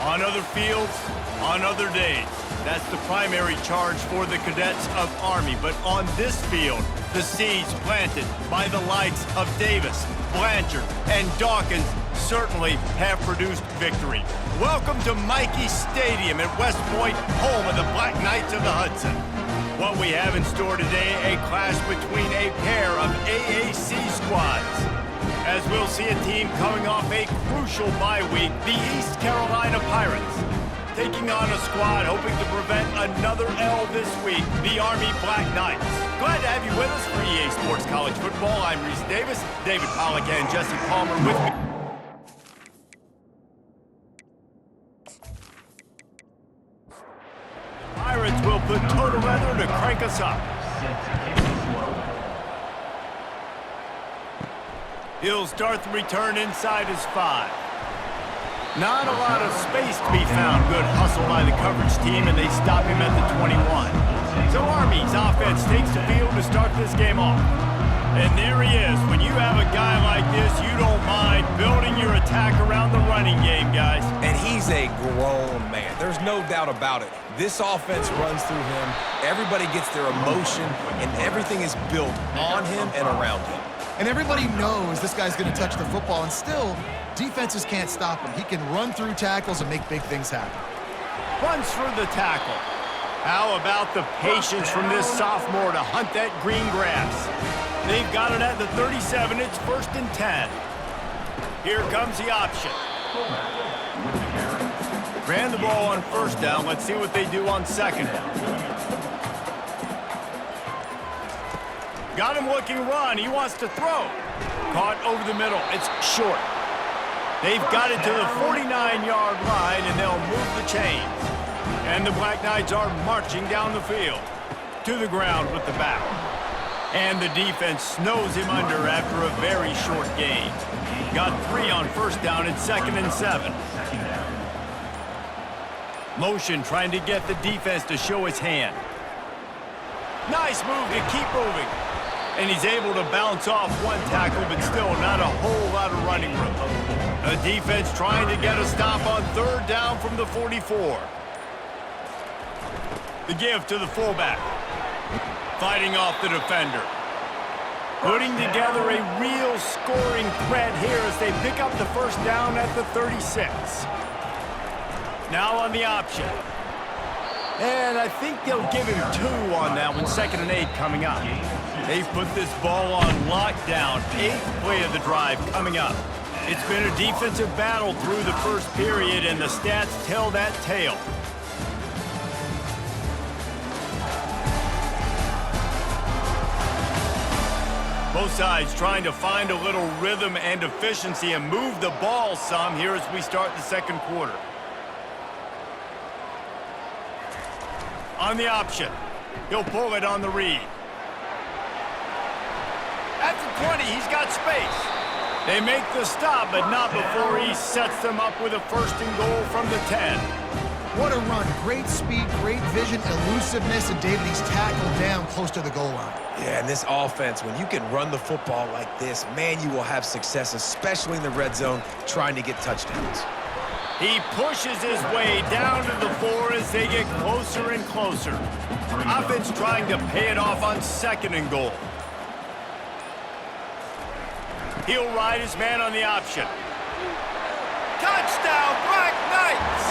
On other fields, on other days. That's the primary charge for the cadets of Army. But on this field, the seeds planted by the likes of Davis, Blanchard, and Dawkins certainly have produced victory. Welcome to Michie Stadium at West Point, home of the Black Knights of the Hudson. What we have in store today, a clash between a pair of AAC squads. As we'll see a team coming off a crucial bye week, the East Carolina Pirates, taking on a squad hoping to prevent another L this week, the Army Black Knights. Glad to have you with us for EA Sports College Football. I'm Reese Davis, David Pollack and Jesse Palmer with me. Pirates will put total weather to crank us up. He'll start the return inside his 5. Not a lot of space to be found. Good hustle by the coverage team, and they stop him at the 21. So Army's offense takes the field to start this game off. And there he is. When you have a guy like this, you don't mind building your attack around the running game, guys. And he's a grown man. There's no doubt about it. This offense runs through him. Everybody gets their emotion, and everything is built on him and around him. And everybody knows this guy's going to touch the football, and still, defenses can't stop him. He can run through tackles and make big things happen. Runs through the tackle. How about the patience from this sophomore to hunt that green grass? They've got it at the 37. It's 1st and 10. Here comes the option. Ran the ball on 1st down. Let's see what they do on 2nd. Got him looking run. He wants to throw. Caught over the middle. It's short. They've got it to the 49-yard line, and they'll move the chains. And the Black Knights are marching down the field. To the ground with the back. And the defense snows him under after a very short gain. Got 3 on 1st down and 2nd and 7. Motion trying to get the defense to show his hand. Nice move to keep moving. And he's able to bounce off one tackle, but still not a whole lot of running room. The defense trying to get a stop on 3rd down from the 44. The give to the fullback. Fighting off the defender. Putting together a real scoring threat here as they pick up the 1st down at the 36. Now on the option. And I think they'll give him 2 on that one, 2nd and 8 coming up. They've put this ball on lockdown. 8th play of the drive coming up. It's been a defensive battle through the 1st period, and the stats tell that tale. Both sides trying to find a little rhythm and efficiency and move the ball some here as we start the 2nd quarter. On the option. He'll pull it on the read. At the 20, he's got space. They make the stop, but not before he sets them up with a 1st and goal from the 10. What a run. Great speed, great vision, elusiveness, and David, he's tackled down close to the goal line. Yeah, and this offense, when you can run the football like this, man, you will have success, especially in the red zone, trying to get touchdowns. He pushes his way down to the 4 as they get closer and closer. Offense trying to pay it off on 2nd and goal. He'll ride his man on the option. Touchdown, Black Knights!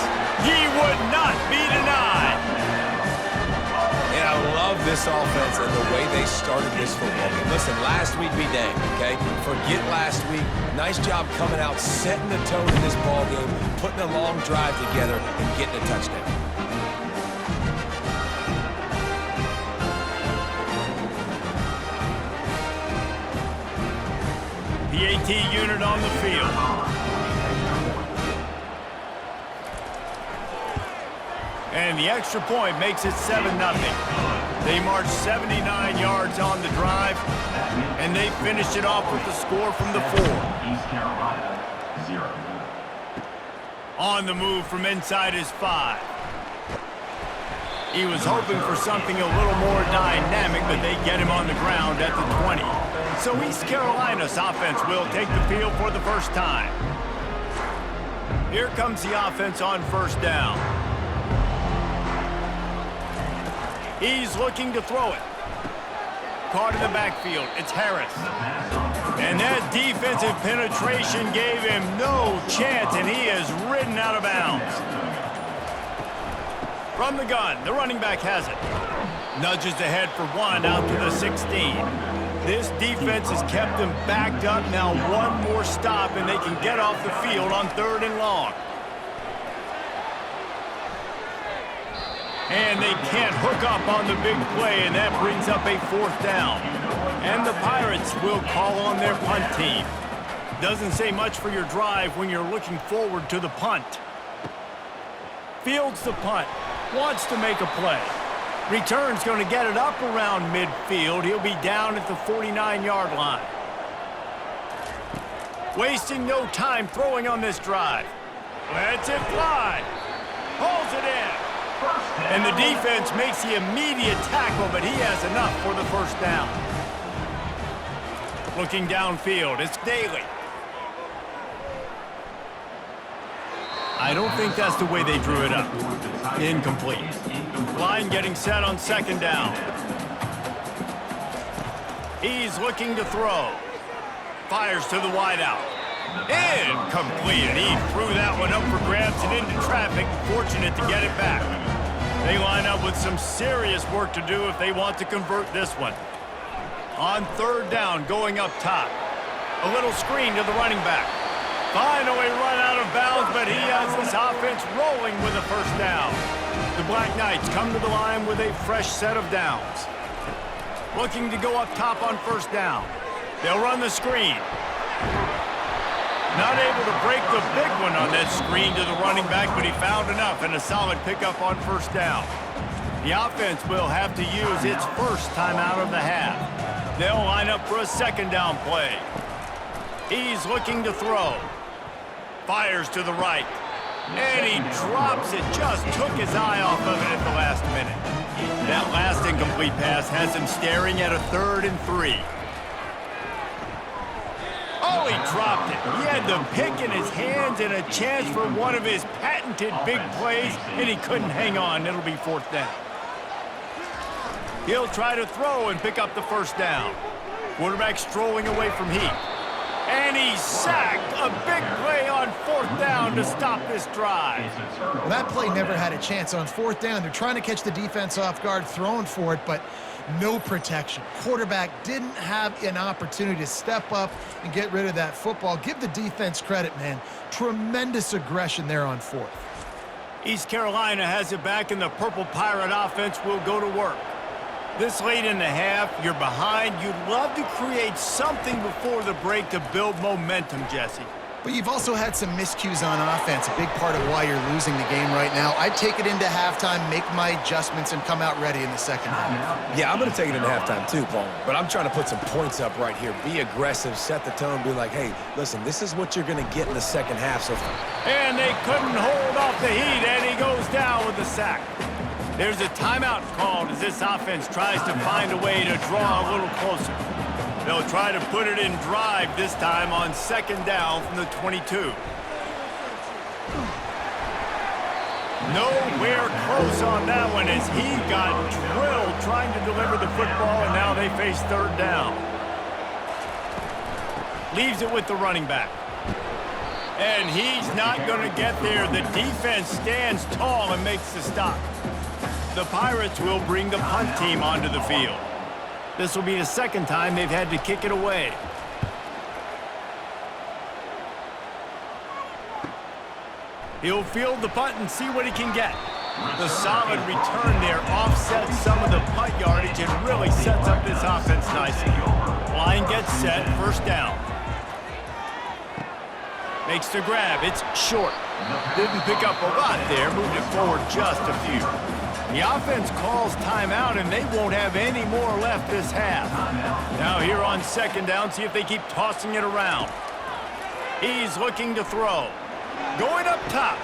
He would not be denied. And I love this offense and the way they started this football game. Listen, last week be dang, okay? Forget last week. Nice job coming out, setting the tone in this ball game, putting a long drive together, and getting a touchdown. PAT unit on the field. And the extra point makes it 7-0. They march 79 yards on the drive, and they finish it off with the score from the 4. East Carolina, 0. On the move from inside his 5. He was hoping for something a little more dynamic, but they get him on the ground at the 20. So East Carolina's offense will take the field for the first time. Here comes the offense on first down. He's looking to throw it. Caught in the backfield. It's Harris. And that defensive penetration gave him no chance, and he is ridden out of bounds. From the gun, the running back has it. Nudges ahead for one out to the 16. This defense has kept them backed up. Now one more stop, and they can get off the field on 3rd and long. And they can't hook up on the big play, and that brings up a 4th down. And the Pirates will call on their punt team. Doesn't say much for your drive when you're looking forward to the punt. Fields the punt. Wants to make a play. Return's going to get it up around midfield. He'll be down at the 49-yard line. Wasting no time throwing on this drive. Lets it fly. Pulls it in. And the defense makes the immediate tackle, but he has enough for the 1st down. Looking downfield, it's Daly. I don't think that's the way they drew it up. Incomplete. Line getting set on 2nd down. He's looking to throw. Fires to the wideout. Incomplete. And he threw that one up for grabs and into traffic. Fortunate to get it back. They line up with some serious work to do if they want to convert this one. On 3rd down, going up top. A little screen to the running back. Finally run out of bounds, but he has this offense rolling with a 1st down. The Black Knights come to the line with a fresh set of downs. Looking to go up top on 1st down. They'll run the screen. Not able to break the big one on that screen to the running back, but he found enough and a solid pickup on 1st down. The offense will have to use its 1st timeout of the half. They'll line up for a 2nd down play. He's looking to throw. Fires to the right. And he drops it. Just took his eye off of it at the last minute. That last incomplete pass has him staring at a 3rd and 3. Oh, he dropped it. He had the pick in his hands and a chance for one of his patented big plays, and he couldn't hang on. It'll be 4th down. He'll try to throw and pick up the 1st down. Quarterback strolling away from Heath. And he's sacked. A big play on 4th down to stop this drive. Well, that play never had a chance. On 4th down, they're trying to catch the defense off guard, throwing for it, but no protection. Quarterback didn't have an opportunity to step up and get rid of that football. Give the defense credit, man. Tremendous aggression there on 4th. East Carolina has it back, and the Purple Pirate offense will go to work. This late in the half, you're behind. You'd love to create something before the break to build momentum, Jesse. But you've also had some miscues on offense, a big part of why you're losing the game right now. I'd take it into halftime, make my adjustments, and come out ready in the 2nd half. Yeah, I'm going to take it into halftime too, Paul. But I'm trying to put some points up right here. Be aggressive, set the tone, be like, hey, listen, this is what you're going to get in the 2nd half. So, and they couldn't hold off the heat, and he goes down with the sack. There's a timeout called as this offense tries to find a way to draw a little closer. They'll try to put it in drive this time on 2nd down from the 22. Nowhere close on that one as he got drilled trying to deliver the football, and now they face 3rd down. Leaves it with the running back. And he's not going to get there. The defense stands tall and makes the stop. The Pirates will bring the punt team onto the field. This will be the 2nd time they've had to kick it away. He'll field the punt and see what he can get. The solid return there offsets some of the punt yardage and really sets up this offense nicely. Line gets set, 1st down. Makes the grab, it's short. Didn't pick up a lot there, moved it forward just a few. The offense calls timeout, and they won't have any more left this half. Now here on 2nd down, see if they keep tossing it around. He's looking to throw. Going up top.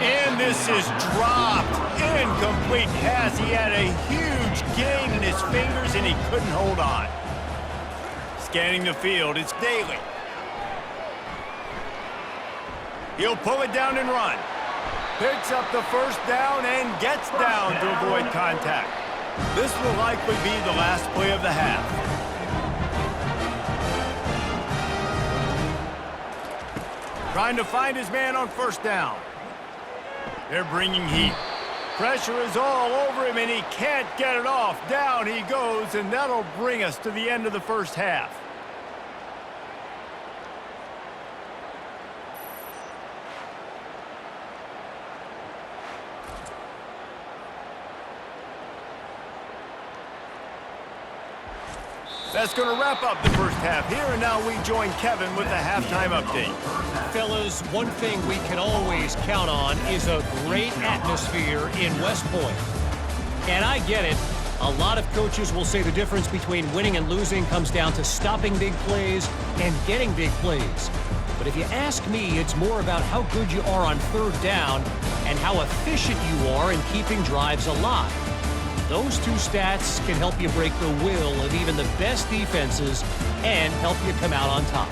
And this is dropped. Incomplete pass. He had a huge gain in his fingers, and he couldn't hold on. Scanning the field, it's Daly. He'll pull it down and run. Picks up the first down and gets down to avoid contact. This will likely be the last play of the half. Trying to find his man on first down. They're bringing heat. Pressure is all over him, and he can't get it off. Down he goes, and that'll bring us to the end of the first half. That's going to wrap up the first half here, and now we join Kevin with the halftime update. Fellas, one thing we can always count on is a great atmosphere in West Point. And I get it. A lot of coaches will say the difference between winning and losing comes down to stopping big plays and getting big plays. But if you ask me, it's more about how good you are on third down and how efficient you are in keeping drives alive. Those two stats can help you break the will of even the best defenses and help you come out on top.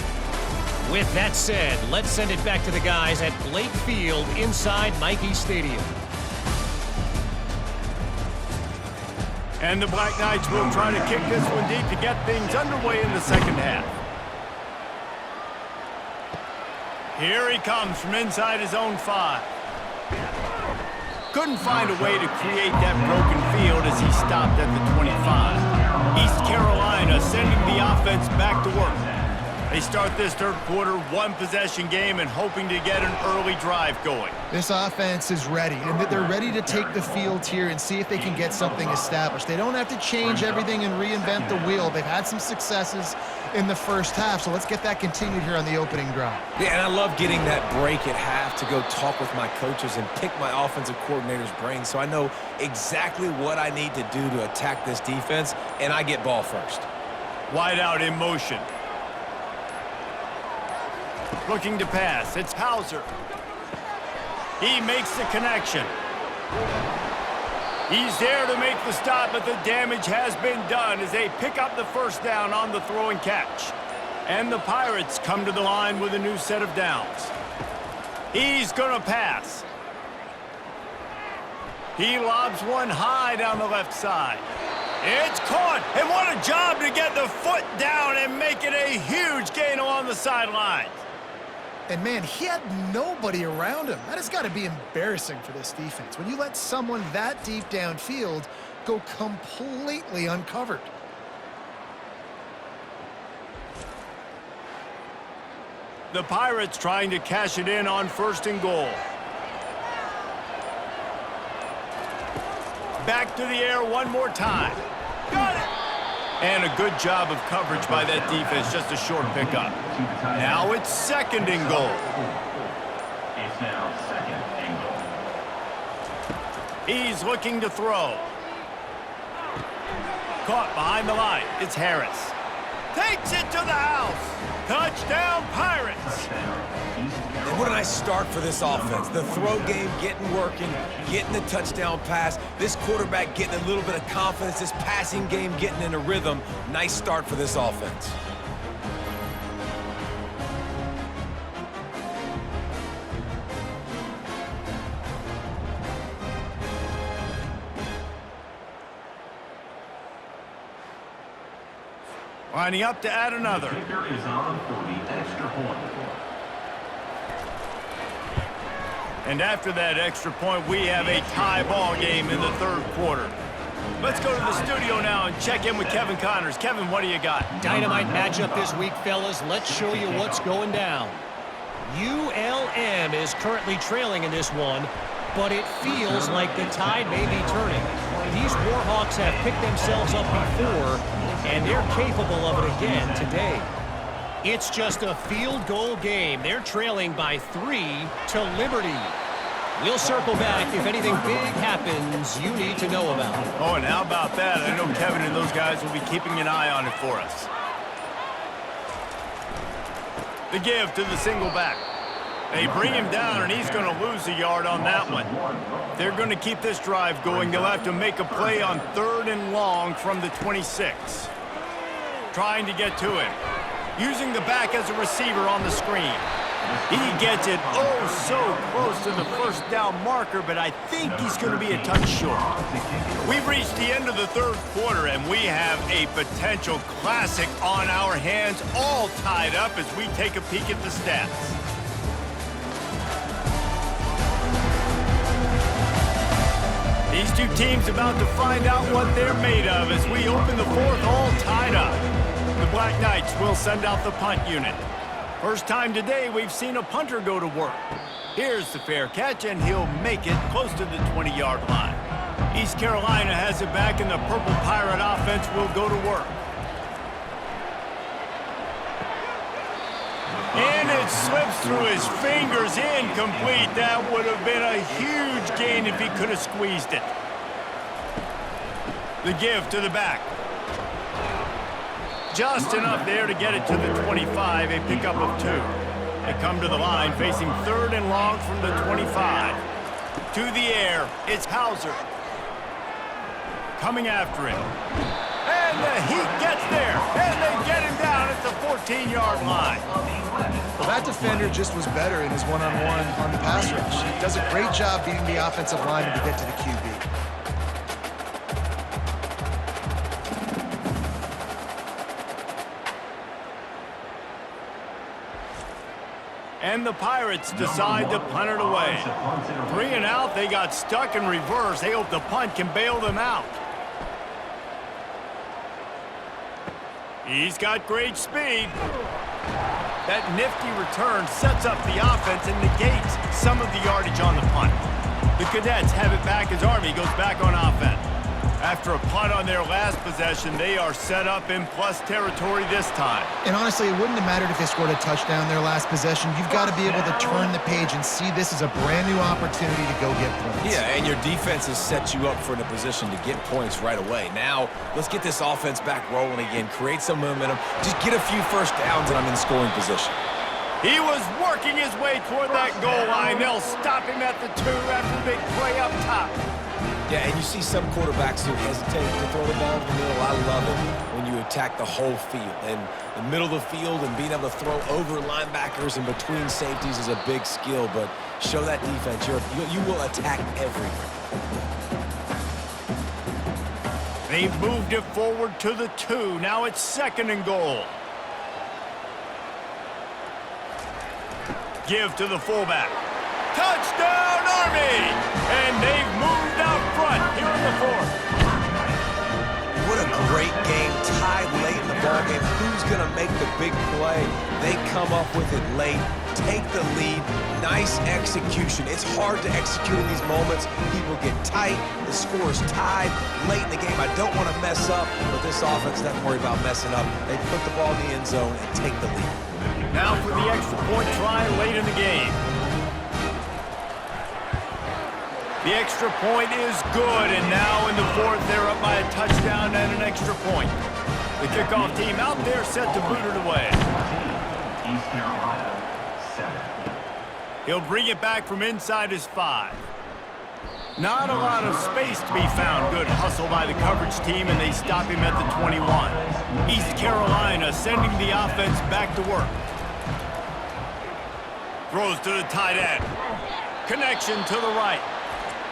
With that said, let's send it back to the guys at Blake Field inside Michie Stadium. And the Black Knights will try to kick this one deep to get things underway in the second half. Here he comes from inside his own 5. Couldn't find a way to create that broken field as he stopped at the 25. East Carolina sending the offense back to work. They start this third quarter one-possession game and hoping to get an early drive going. This offense is ready, and they're ready to take the field here and see if they can get something established. They don't have to change everything and reinvent the wheel. They've had some successes in the first half, so let's get that continued here on the opening drive. Yeah, and I love getting that break at half to go talk with my coaches and pick my offensive coordinator's brain so I know exactly what I need to do to attack this defense, and I get ball first. Wide out in motion. Looking to pass. It's Hauser. He makes the connection. He's there to make the stop, but the damage has been done as they pick up the first down on the throw and catch. And the Pirates come to the line with a new set of downs. He's going to pass. He lobs one high down the left side. It's caught, and what a job to get the foot down and make it a huge gain along the sideline. And, man, he had nobody around him. That has got to be embarrassing for this defense when you let someone that deep downfield go completely uncovered. The Pirates trying to cash it in on first and goal. Back to the air one more time. Got it! And a good job of coverage by that defense, just a short pickup. Now it's second and goal. It's now second and goal. He's looking to throw. Caught behind the line. It's Harris. Takes it to the house. Touchdown, Pirates. And what a nice start for this offense. The throw game getting working, getting the touchdown pass. This quarterback getting a little bit of confidence. This passing game getting in a rhythm. Nice start for this offense. Lining up to add another. The kicker is on for the extra point. And after that extra point, we have a tie ball game in the third quarter. Let's go to the studio now and check in with Kevin Connors. Kevin, what do you got? Dynamite matchup this week, fellas. Let's show you what's going down. ULM is currently trailing in this one, but it feels like the tide may be turning. These Warhawks have picked themselves up before, and they're capable of it again today. It's just a field goal game. They're trailing by 3 to Liberty. We'll circle back if anything big happens you need to know about. Oh, and how about that? I know Kevin and those guys will be keeping an eye on it for us. The give to the single back. They bring him down, and he's going to lose a yard on that one. They're going to keep this drive going. They'll have to make a play on 3rd and long from the 26. Trying to get to him. Using the back as a receiver on the screen. He gets it oh so close to the first down marker, but I think he's going to be a touch short. We've reached the end of the third quarter, and we have a potential classic on our hands, all tied up as we take a peek at the stats. These two teams about to find out what they're made of as we open the fourth, all tied up. The Black Knights will send out the punt unit. First time today we've seen a punter go to work. Here's the fair catch, and he'll make it close to the 20-yard line. East Carolina has it back, and the Purple Pirate offense will go to work. And it slips through his fingers, incomplete. That would have been a huge gain if he could have squeezed it. The give to the back. Just enough there to get it to the 25, a pickup of 2. They come to the line facing 3rd and long from the 25. To the air, it's Hauser. Coming after him. And the Heat gets there, and they get him down at the 14-yard line. Well, that defender just was better in his one-on-one on the pass rush. He does a great job beating the offensive lineman to get to the QB. And the Pirates decide to punt it away. 3 and out, they got stuck in reverse. They hope the punt can bail them out. He's got great speed. That nifty return sets up the offense and negates some of the yardage on the punt. The Cadets have it back as Army goes back on offense. After a punt on their last possession, they are set up in plus territory this time. And honestly, it wouldn't have mattered if they scored a touchdown their last possession. You've got to be able to turn the page and see this as a brand new opportunity to go get points. Yeah, and your defense has set you up for a position to get points right away. Now, let's get this offense back rolling again, create some momentum, just get a few first downs, and I'm in scoring position. He was working his way toward that goal line. They'll stop him at the 2 after the big play up top. Yeah, and you see some quarterbacks who hesitate to throw the ball in the middle. I love it when you attack the whole field. And the middle of the field and being able to throw over linebackers and between safeties is a big skill, but show that defense. You will attack everywhere. They've moved it forward to the 2. Now it's 2nd and goal. Give to the fullback. Touchdown, Army! And they've moved out front here in the 4th. What a great game, tied late in the ballgame. Who's going to make the big play? They come up with it late, take the lead. Nice execution. It's hard to execute in these moments. People get tight. The score is tied late in the game. I don't want to mess up, but this offense doesn't worry about messing up. They put the ball in the end zone and take the lead. Now for the extra point try late in the game. The extra point is good, and now in the 4th, they're up by a touchdown and an extra point. The kickoff team out there set to boot it away. East Carolina, 7. He'll bring it back from inside his 5. Not a lot of space to be found. Good hustle by the coverage team, and they stop him at the 21. East Carolina sending the offense back to work. Throws to the tight end. Connection to the right.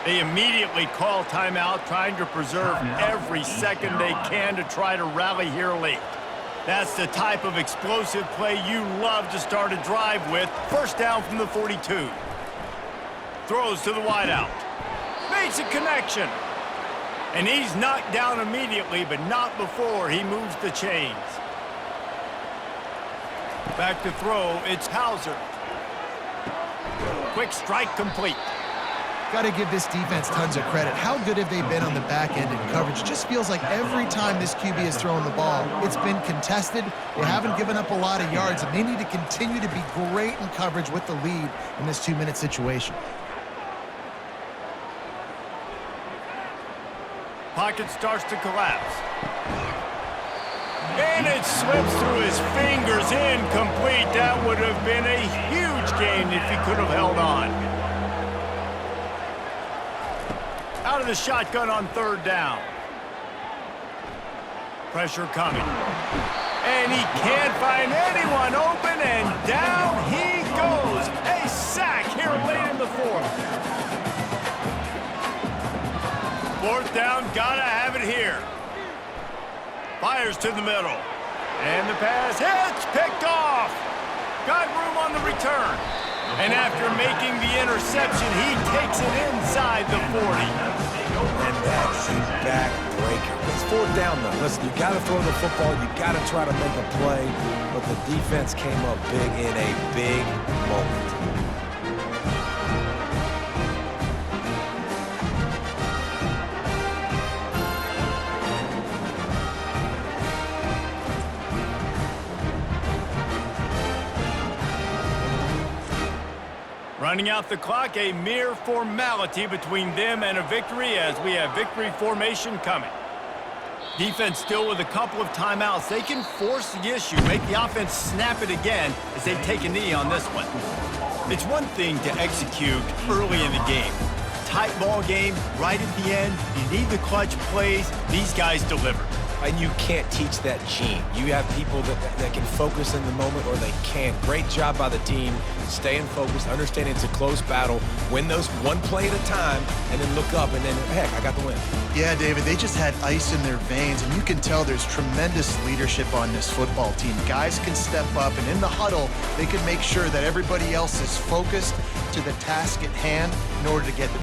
They immediately call timeout, trying to preserve every second they can to try to rally here late. That's the type of explosive play you love to start a drive with. First down from the 42. Throws to the wideout. Makes a connection. And he's knocked down immediately, but not before he moves the chains. Back to throw, it's Hauser. Quick strike complete. Got to give this defense tons of credit. How good have they been on the back end in coverage? It just feels like every time this QB has thrown the ball, it's been contested. They haven't given up a lot of yards, and they need to continue to be great in coverage with the lead in this 2-minute situation. Pocket starts to collapse. And it slips through his fingers, incomplete. That would have been a huge gain if he could have held on. Out of the shotgun on 3rd down. Pressure coming. And he can't find anyone open, and down he goes. fourth. Fourth down, gotta have it here. Fires to the middle. And the pass hits, picked off. Got room on the return. And after making the interception, he takes it inside the 40. And that's a backbreaker. It's fourth down, though. Listen, you got to throw the football. You got to try to make a play. But the defense came up big in a big moment. Running out the clock, a mere formality between them and a victory as we have victory formation coming. Defense still with a couple of timeouts. They can force the issue, make the offense snap it again as they take a knee on this one. It's one thing to execute early in the game. Tight ball game, right at the end, you need the clutch plays. These guys deliver. And you can't teach that gene. You have people that can focus in the moment or they can't. Great job by the team, staying focused, understanding it's a close battle, win those one play at a time, and then look up and then, heck, I got the win. Yeah, David, they just had ice in their veins, and you can tell there's tremendous leadership on this football team. Guys can step up, and in the huddle, they can make sure that everybody else is focused to the task at hand in order to get the